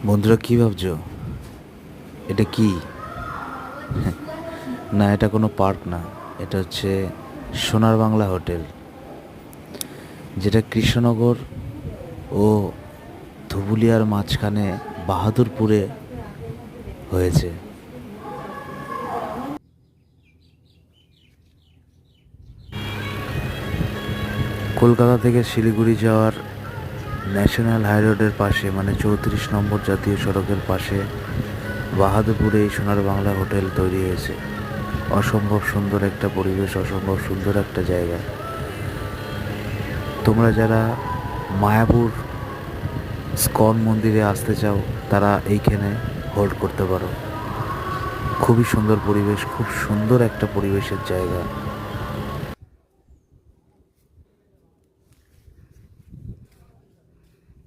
বন্ধুরা কি ভাবছো? এটা কি? না, এটা কোনো পার্ক না। এটা হচ্ছে সোনার বাংলা হোটেল, যেটা কৃষ্ণনগর ও ধুবুলিয়ার মাঝখানে বাহাদুরপুরে হয়েছে। কলকাতা থেকে শিলিগুড়ি যাওয়ার ন্যাশনাল হাই রোডের পাশে, মানে 34 নম্বর জাতীয় সড়কের পাশে বাহাদুরপুরে এই সোনার বাংলা হোটেল তৈরি হয়েছে। অসম্ভব সুন্দর একটা পরিবেশ, অসম্ভব সুন্দর একটা জায়গা। তোমরা যারা মায়াপুর স্কন মন্দিরে আসতে চাও, তারা এইখানে হোল্ড করতে পারো। খুবই সুন্দর পরিবেশ, খুব সুন্দর একটা পরিবেশের জায়গা।